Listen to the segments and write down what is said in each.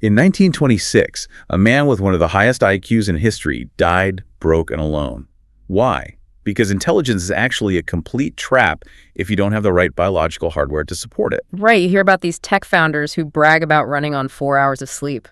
In 1926, a man with one of the highest IQs in history died broke and alone. Why? Because intelligence is actually a complete trap if you don't have the right biological hardware to support it. Right, you hear about these tech founders who brag about running on 4 hours of sleep.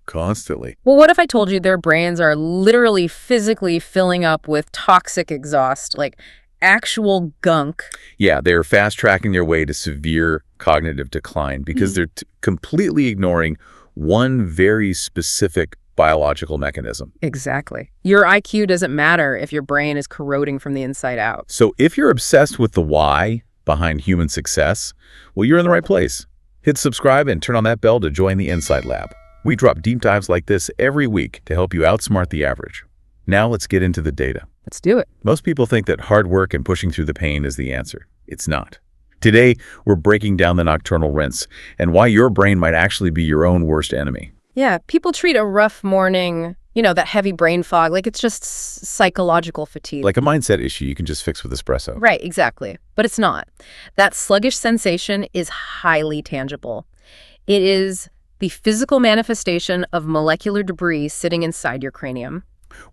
Constantly. Well, what if I told you their brains are literally physically filling up with toxic exhaust, like actual gunk? Yeah, they're fast-tracking their way to severe cognitive decline because they're completely ignoring one very specific biological mechanism. Exactly. Your IQ doesn't matter if your brain is corroding from the inside out. So if you're obsessed with the why behind human success, well, you're in the right place. Hit subscribe and turn on that bell to join the Insight Lab. We drop deep dives like this every week to help you outsmart the average. Now let's get into the data. Let's do it. Most people think that hard work and pushing through the pain is the answer. It's not. Today, we're breaking down the nocturnal rinse and why your brain might actually be your own worst enemy. Yeah, people treat a rough morning, that heavy brain fog, like it's just psychological fatigue. Like a mindset issue you can just fix with espresso. Right, exactly. But it's not. That sluggish sensation is highly tangible. It is the physical manifestation of molecular debris sitting inside your cranium.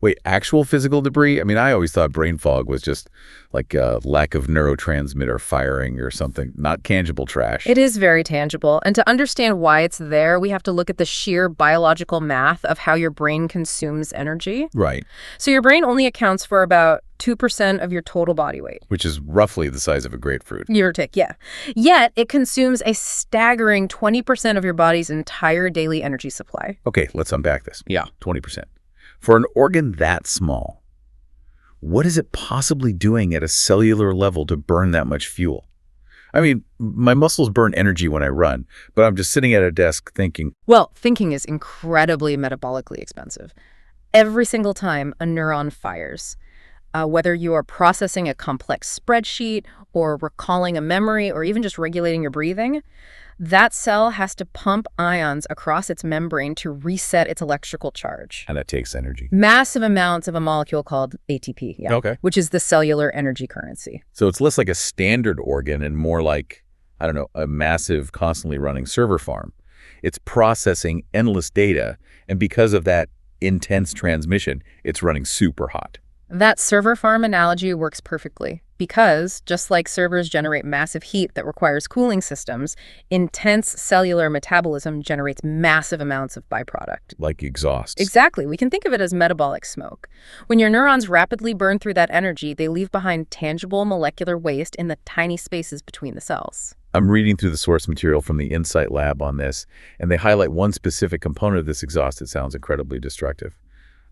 Wait, actual physical debris? I mean, I always thought brain fog was just like a lack of neurotransmitter firing or something, not tangible trash. It is very tangible. And to understand why it's there, we have to look at the sheer biological math of how your brain consumes energy. Right. So your brain only accounts for about 2% of your total body weight. Which is roughly the size of a grapefruit. Give or take, yeah. Yet, it consumes a staggering 20% of your body's entire daily energy supply. Okay, let's unpack this. Yeah, 20%. For an organ that small, what is it possibly doing at a cellular level to burn that much fuel? I mean, my muscles burn energy when I run, but I'm just sitting at a desk thinking. Well, thinking is incredibly metabolically expensive. Every single time a neuron fires, whether you are processing a complex spreadsheet or recalling a memory or even just regulating your breathing, that cell has to pump ions across its membrane to reset its electrical charge. And that takes energy. Massive amounts of a molecule called ATP, Okay. Which is the cellular energy currency. So it's less like a standard organ and more like, I don't know, a massive, constantly running server farm. It's processing endless data, and because of that intense transmission, it's running super hot. That server farm analogy works perfectly because, just like servers generate massive heat that requires cooling systems, intense cellular metabolism generates massive amounts of byproduct. Like exhaust. Exactly. We can think of it as metabolic smoke. When your neurons rapidly burn through that energy, they leave behind tangible molecular waste in the tiny spaces between the cells. I'm reading through the source material from the Insight Lab on this, and they highlight one specific component of this exhaust that sounds incredibly destructive.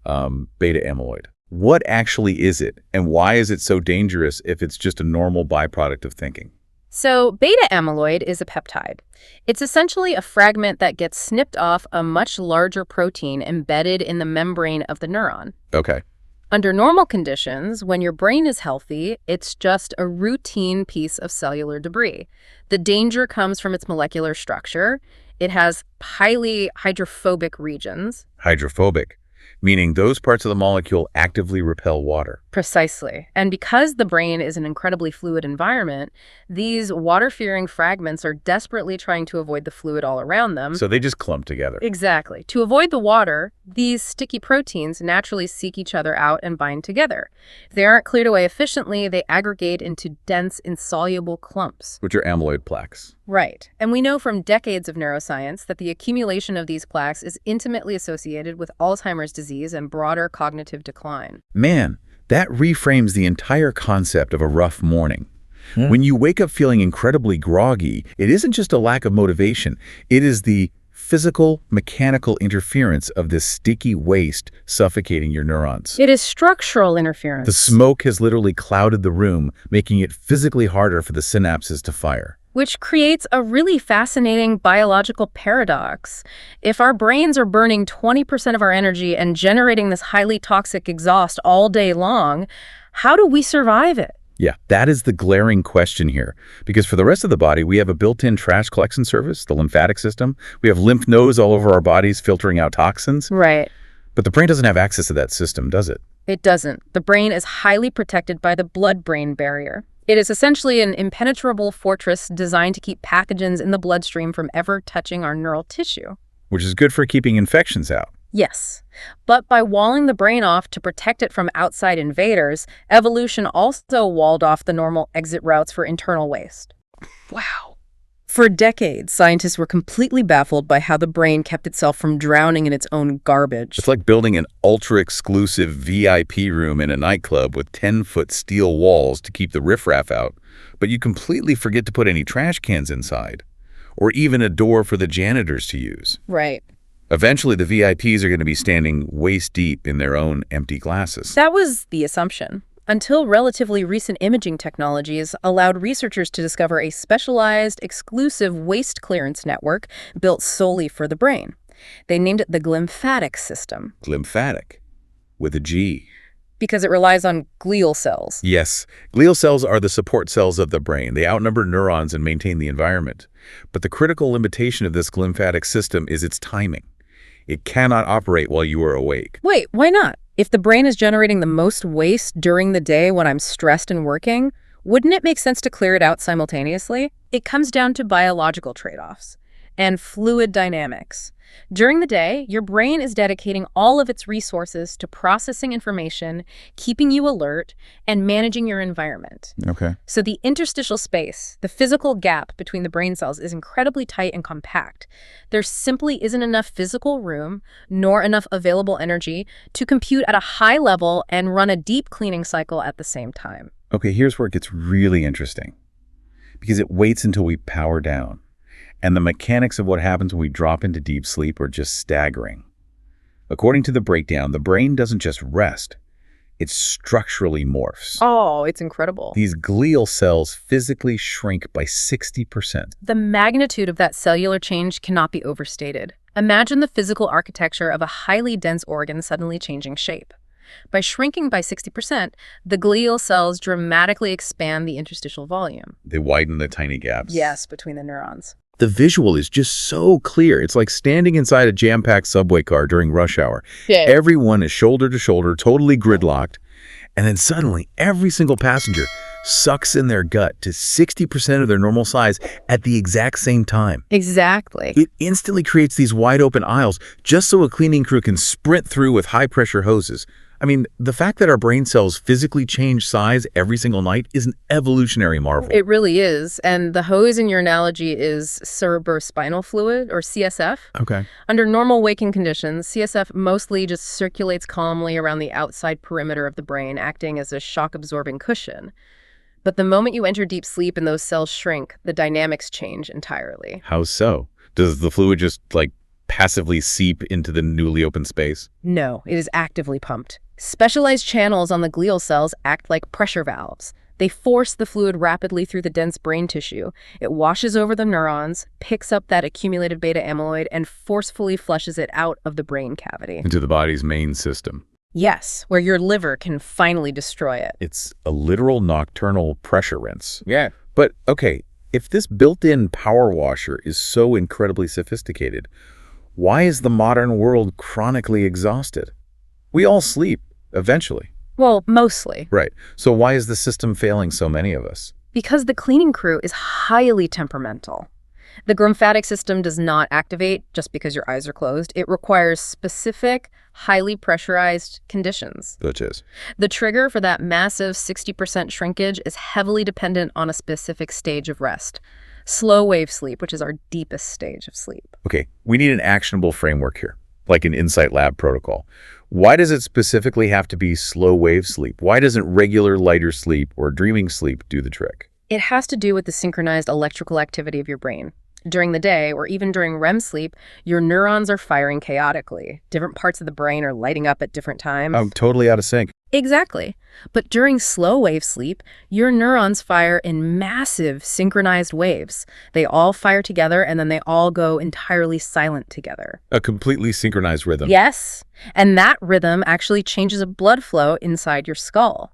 Beta-amyloid. What actually is it, and why is it so dangerous if it's just a normal byproduct of thinking? So beta-amyloid is a peptide. It's essentially a fragment that gets snipped off a much larger protein embedded in the membrane of the neuron. Okay. Under normal conditions, when your brain is healthy, it's just a routine piece of cellular debris. The danger comes from its molecular structure. It has highly hydrophobic regions. Hydrophobic, meaning those parts of the molecule actively repel water. Precisely. And because the brain is an incredibly fluid environment, these water-fearing fragments are desperately trying to avoid the fluid all around them. So they just clump together. Exactly. To avoid the water, these sticky proteins naturally seek each other out and bind together. If they aren't cleared away efficiently, they aggregate into dense, insoluble clumps. Which are amyloid plaques. Right. And we know from decades of neuroscience that the accumulation of these plaques is intimately associated with Alzheimer's disease and broader cognitive decline. Man, that reframes the entire concept of a rough morning. When you wake up feeling incredibly groggy, it isn't just a lack of motivation. It is the physical, mechanical interference of this sticky waste suffocating your neurons. It is structural interference. The smoke has literally clouded the room, making it physically harder for the synapses to fire. Which creates a really fascinating biological paradox. If our brains are burning 20% of our energy and generating this highly toxic exhaust all day long, how do we survive it? Yeah, that is the glaring question here. Because for the rest of the body, we have a built-in trash collection service, the lymphatic system. We have lymph nodes all over our bodies filtering out toxins. Right. But the brain doesn't have access to that system, does it? It doesn't. The brain is highly protected by the blood-brain barrier. It is essentially an impenetrable fortress designed to keep pathogens in the bloodstream from ever touching our neural tissue. which is good for keeping infections out. Yes, but by walling the brain off to protect it from outside invaders, evolution also walled off the normal exit routes for internal waste. Wow. For decades, scientists were completely baffled by how the brain kept itself from drowning in its own garbage. It's like building an ultra-exclusive VIP room in a nightclub with 10-foot steel walls to keep the riffraff out, but you completely forget to put any trash cans inside, or even a door for the janitors to use. Right. Eventually, the VIPs are going to be standing waist-deep in their own empty glasses. That was the assumption, until relatively recent imaging technologies allowed researchers to discover a specialized, exclusive waste clearance network built solely for the brain. They named it the Glymphatic System. Glymphatic, with a G. Because it relies on glial cells. Yes, glial cells are the support cells of the brain. They outnumber neurons and maintain the environment. But the critical limitation of this glymphatic system is its timing. It cannot operate while you are awake. Wait, why not? If the brain is generating the most waste during the day when I'm stressed and working, wouldn't it make sense to clear it out simultaneously? It comes down to biological trade-offs and fluid dynamics. During the day, your brain is dedicating all of its resources to processing information, keeping you alert, and managing your environment. Okay. So the interstitial space, the physical gap between the brain cells, is incredibly tight and compact. There simply isn't enough physical room, nor enough available energy to compute at a high level and run a deep cleaning cycle at the same time. Okay, here's where it gets really interesting. Because it waits until we power down. And the mechanics of what happens when we drop into deep sleep are just staggering. According to the breakdown, the brain doesn't just rest, it structurally morphs. Oh, it's incredible. These glial cells physically shrink by 60%. The magnitude of that cellular change cannot be overstated. Imagine the physical architecture of a highly dense organ suddenly changing shape. By shrinking by 60%, the glial cells dramatically expand the interstitial volume. They widen the tiny gaps. Yes, between the neurons. The visual is just so clear. It's like standing inside a jam-packed subway car during rush hour. Yeah. Everyone is shoulder to shoulder, totally gridlocked. And then suddenly, every single passenger sucks in their gut to 60% of their normal size at the exact same time. Exactly. It instantly creates these wide-open aisles just so a cleaning crew can sprint through with high-pressure hoses. I mean, the fact that our brain cells physically change size every single night is an evolutionary marvel. It really is. And the hose in your analogy is cerebrospinal fluid, or CSF. Okay. Under normal waking conditions, CSF mostly just circulates calmly around the outside perimeter of the brain, acting as a shock-absorbing cushion. But the moment you enter deep sleep and those cells shrink, the dynamics change entirely. How so? Does the fluid just, passively seep into the newly opened space? No, it is actively pumped. Specialized channels on the glial cells act like pressure valves. They force the fluid rapidly through the dense brain tissue. It washes over the neurons, picks up that accumulated beta-amyloid, and forcefully flushes it out of the brain cavity. Into the body's main system. Yes, where your liver can finally destroy it. It's a literal nocturnal pressure rinse. Yeah. But, okay, if this built-in power washer is so incredibly sophisticated, why is the modern world chronically exhausted? We all sleep, eventually. Well, mostly. Right. So why is the system failing so many of us? Because the cleaning crew is highly temperamental. The glymphatic system does not activate just because your eyes are closed. It requires specific, highly pressurized conditions. Such as? The trigger for that massive 60% shrinkage is heavily dependent on a specific stage of rest. Slow wave sleep, which is our deepest stage of sleep. Okay, we need an actionable framework here, like an Insight Lab protocol. Why does it specifically have to be slow wave sleep? Why doesn't regular lighter sleep or dreaming sleep do the trick? It has to do with the synchronized electrical activity of your brain. During the day, or even during REM sleep, your neurons are firing chaotically. Different parts of the brain are lighting up at different times. I'm totally out of sync. Exactly. But during slow wave sleep, your neurons fire in massive synchronized waves. They all fire together, and then they all go entirely silent together. A completely synchronized rhythm. Yes. And that rhythm actually changes a blood flow inside your skull.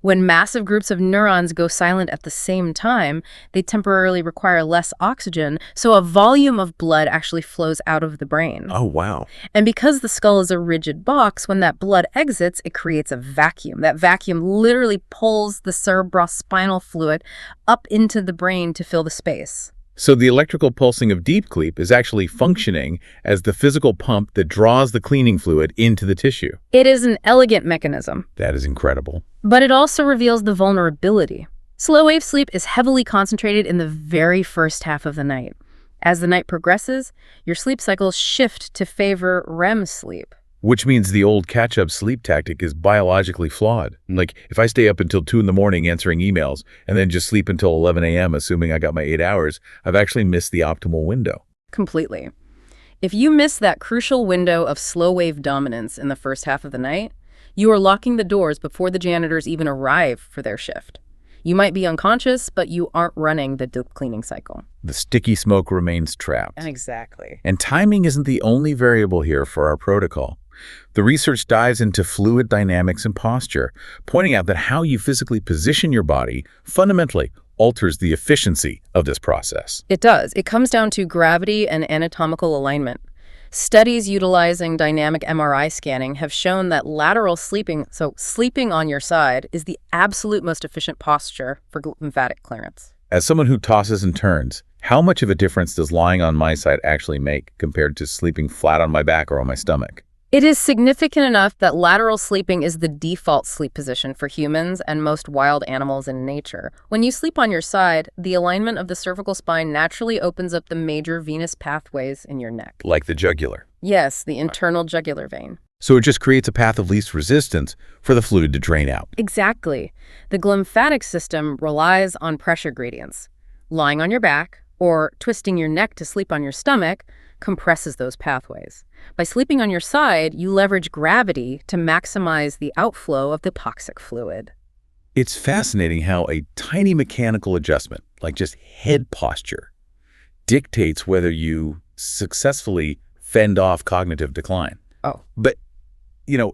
When massive groups of neurons go silent at the same time, they temporarily require less oxygen, so a volume of blood actually flows out of the brain. Oh, wow. And because the skull is a rigid box, when that blood exits, it creates a vacuum. That vacuum literally pulls the cerebrospinal fluid up into the brain to fill the space. So the electrical pulsing of deep sleep is actually functioning as the physical pump that draws the cleaning fluid into the tissue. It is an elegant mechanism. That is incredible. But it also reveals the vulnerability. Slow-wave sleep is heavily concentrated in the very first half of the night. As the night progresses, your sleep cycles shift to favor REM sleep. Which means the old catch-up sleep tactic is biologically flawed. Like, if I stay up until 2 in the morning answering emails and then just sleep until 11 a.m., assuming I got my 8 hours, I've actually missed the optimal window. Completely. If you miss that crucial window of slow-wave dominance in the first half of the night, you are locking the doors before the janitors even arrive for their shift. You might be unconscious, but you aren't running the deep cleaning cycle. The sticky smoke remains trapped. Exactly. And timing isn't the only variable here for our protocol. The research dives into fluid dynamics and posture, pointing out that how you physically position your body fundamentally alters the efficiency of this process. It does. It comes down to gravity and anatomical alignment. Studies utilizing dynamic MRI scanning have shown that lateral sleeping, so sleeping on your side, is the absolute most efficient posture for lymphatic clearance. As someone who tosses and turns, how much of a difference does lying on my side actually make compared to sleeping flat on my back or on my stomach? It is significant enough that lateral sleeping is the default sleep position for humans and most wild animals in nature. When you sleep on your side, the alignment of the cervical spine naturally opens up the major venous pathways in your neck. Like the jugular. Yes, the internal jugular vein. So it just creates a path of least resistance for the fluid to drain out. Exactly. The glymphatic system relies on pressure gradients. Lying on your back or twisting your neck to sleep on your stomach compresses those pathways. By sleeping on your side, you leverage gravity to maximize the outflow of the toxic fluid. It's fascinating how a tiny mechanical adjustment, like just head posture, dictates whether you successfully fend off cognitive decline. Oh. But,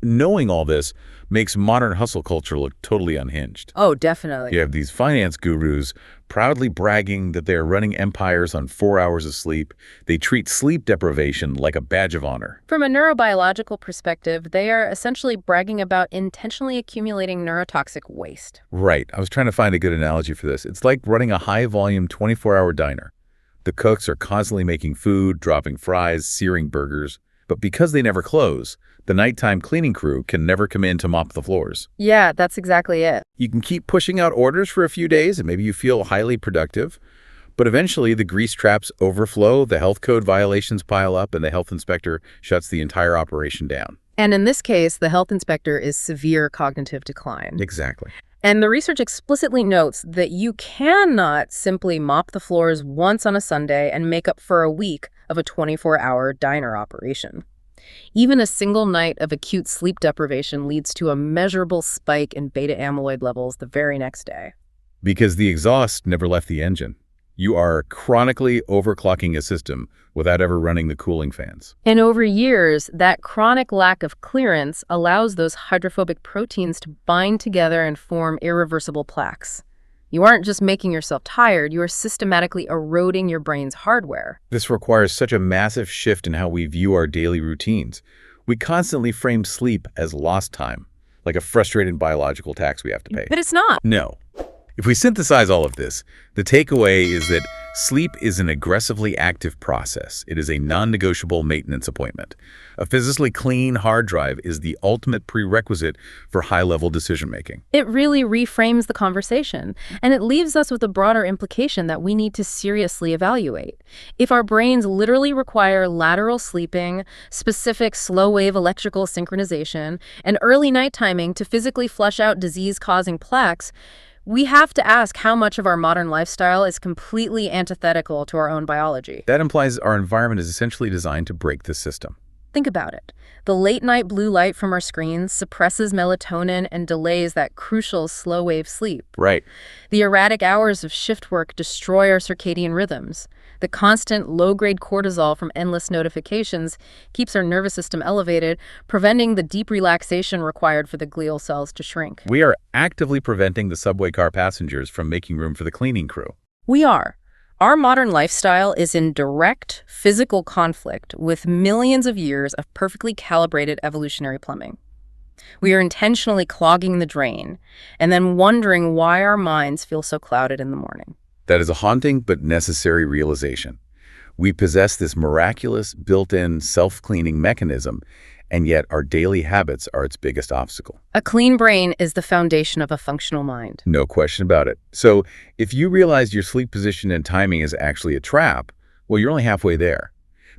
knowing all this makes modern hustle culture look totally unhinged. Oh, definitely. You have these finance gurus proudly bragging that they're running empires on 4 hours of sleep. They treat sleep deprivation like a badge of honor. From a neurobiological perspective, they are essentially bragging about intentionally accumulating neurotoxic waste. Right. I was trying to find a good analogy for this. It's like running a high-volume 24-hour diner. The cooks are constantly making food, dropping fries, searing burgers. But because they never close, the nighttime cleaning crew can never come in to mop the floors. Yeah, that's exactly it. You can keep pushing out orders for a few days and maybe you feel highly productive, but eventually the grease traps overflow, the health code violations pile up, and the health inspector shuts the entire operation down. And in this case, the health inspector is severe cognitive decline. Exactly. And the research explicitly notes that you cannot simply mop the floors once on a Sunday and make up for a week of a 24-hour diner operation. Even a single night of acute sleep deprivation leads to a measurable spike in beta-amyloid levels the very next day. Because the exhaust never left the engine. You are chronically overclocking a system without ever running the cooling fans. And over years, that chronic lack of clearance allows those hydrophobic proteins to bind together and form irreversible plaques. You aren't just making yourself tired, you are systematically eroding your brain's hardware. This requires such a massive shift in how we view our daily routines. We constantly frame sleep as lost time, like a frustrating biological tax we have to pay. But it's not. No. If we synthesize all of this, the takeaway is that sleep is an aggressively active process. It is a non-negotiable maintenance appointment. A physically clean hard drive is the ultimate prerequisite for high-level decision-making. It really reframes the conversation, and it leaves us with a broader implication that we need to seriously evaluate. If our brains literally require lateral sleeping, specific slow-wave electrical synchronization, and early night timing to physically flush out disease-causing plaques, we have to ask how much of our modern lifestyle is completely antithetical to our own biology. That implies our environment is essentially designed to break the system. Think about it. The late-night blue light from our screens suppresses melatonin and delays that crucial slow-wave sleep. Right. The erratic hours of shift work destroy our circadian rhythms. The constant low-grade cortisol from endless notifications keeps our nervous system elevated, preventing the deep relaxation required for the glial cells to shrink. We are actively preventing the subway car passengers from making room for the cleaning crew. We are. Our modern lifestyle is in direct physical conflict with millions of years of perfectly calibrated evolutionary plumbing. We are intentionally clogging the drain and then wondering why our minds feel so clouded in the morning. That is a haunting but necessary realization. We possess this miraculous, built-in, self-cleaning mechanism, and yet our daily habits are its biggest obstacle. A clean brain is the foundation of a functional mind. No question about it. So if you realize your sleep position and timing is actually a trap, well, you're only halfway there.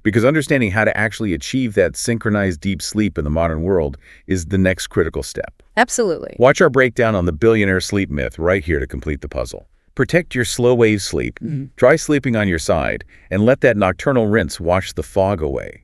Because understanding how to actually achieve that synchronized deep sleep in the modern world is the next critical step. Absolutely. Watch our breakdown on the billionaire sleep myth right here to complete the puzzle. Protect your slow wave sleep, try sleeping on your side, and let that nocturnal rinse wash the fog away.